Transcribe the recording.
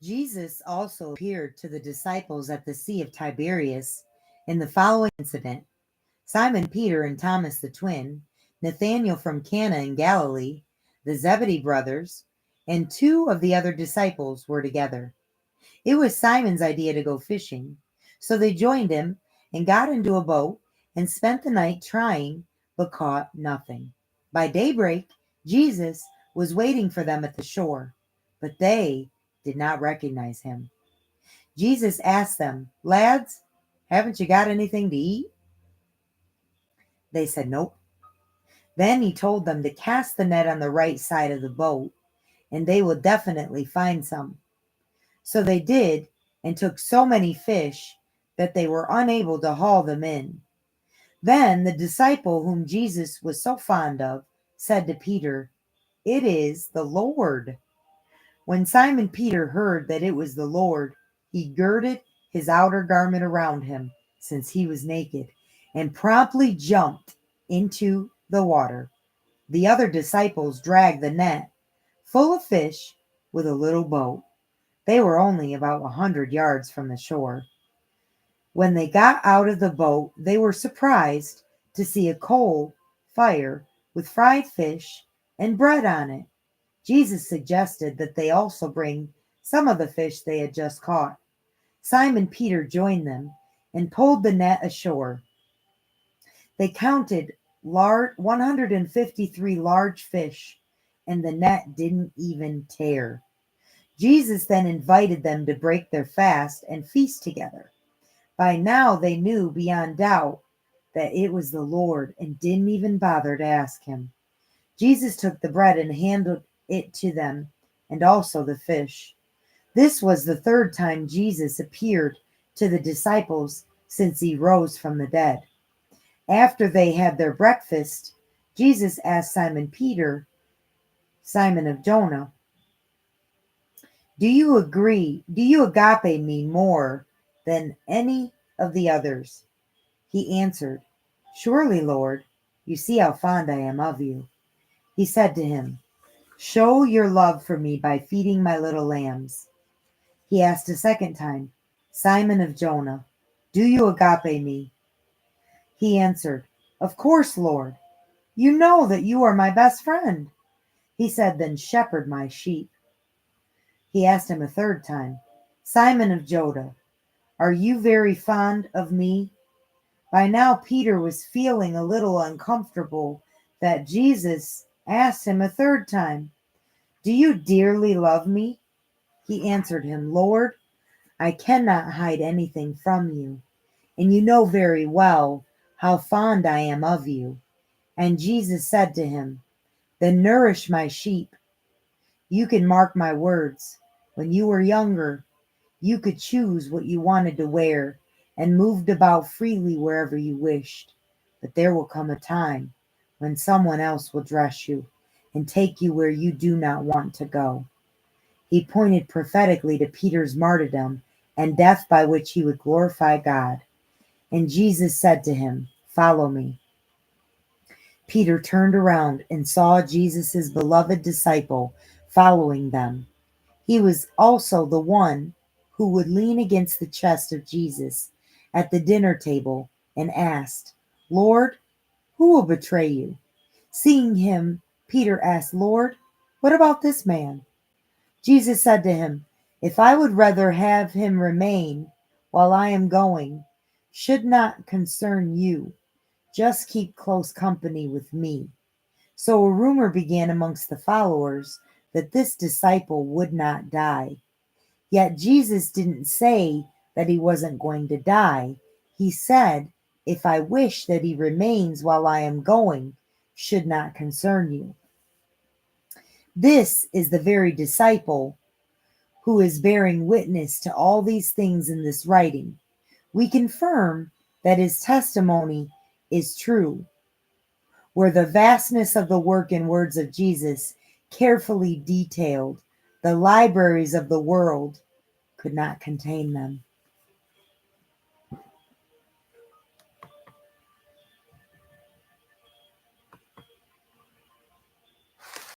Jesus also appeared to the disciples at the Sea of Tiberias in the following incident. Simon Peter and Thomas the twin, Nathanael from Cana in Galilee, the Zebedee brothers, and two of the other disciples were together. It was Simon's idea to go fishing, so they joined him and got into a boat and spent the night trying, but caught nothing. By daybreak, Jesus was waiting for them at the shore, but they did not recognize him. Jesus asked them, "Lads, haven't you got anything to eat?" They said, "Nope." Then he told them to cast the net on the right side of the boat, and they will definitely find some. So they did, and took so many fish that they were unable to haul them in. Then the disciple whom Jesus was so fond of said to Peter, "It is the Lord." When Simon Peter heard that it was the Lord, he girded his outer garment around him, since he was naked, and promptly jumped into the water. The other disciples dragged the net, full of fish, with a little boat. They were only about 100 yards from the shore. When they got out of the boat, they were surprised to see a coal fire with fried fish and bread on it. Jesus suggested that they also bring some of the fish they had just caught. Simon Peter joined them and pulled the net ashore. They counted 153 large fish, and the net didn't even tear. Jesus then invited them to break their fast and feast together. By now they knew beyond doubt that it was the Lord and didn't even bother to ask him. Jesus took the bread and handed it to them, and also the fish. This was the third time Jesus appeared to the disciples since he rose from the dead. After they had their breakfast, Jesus asked Simon Peter, Simon of Jonah, Do you agape me more than any of the others?" He answered, "Surely, Lord, you see how fond I am of you." He said to him, "Show your love for me by feeding my little lambs." He asked a second time, "Simon of Jonah, do you agape me?" He answered, "Of course, Lord. You know that you are my best friend." He said, "Then shepherd my sheep." He asked him a third time, "Simon of Jonah, are you very fond of me?" By now, Peter was feeling a little uncomfortable that Jesus asked him a third time, "Do you dearly love me?" He answered him, "Lord, I cannot hide anything from you, and you know very well how fond I am of you." And Jesus said to him, "Then nourish my sheep. You can mark my words. When you were younger, you could choose what you wanted to wear and moved about freely wherever you wished. But there will come a time when someone else will dress you and take you where you do not want to go." He pointed prophetically to Peter's martyrdom and death by which he would glorify God. And Jesus said to him, "Follow me." Peter turned around and saw Jesus' beloved disciple following them. He was also the one who would lean against the chest of Jesus at the dinner table and asked, "Lord, who will betray you?" Seeing him, Peter asked, "Lord, what about this man?" Jesus said to him, "If I would rather have him remain while I am going, should not concern you. Just keep close company with me." So a rumor began amongst the followers that this disciple would not die. Yet Jesus didn't say that he wasn't going to die. He said, "If I wish that he remains while I am going, should not concern you." This is the very disciple who is bearing witness to all these things in this writing. We confirm that his testimony is true, where the vastness of the work and words of Jesus, carefully detailed, the libraries of the world could not contain them.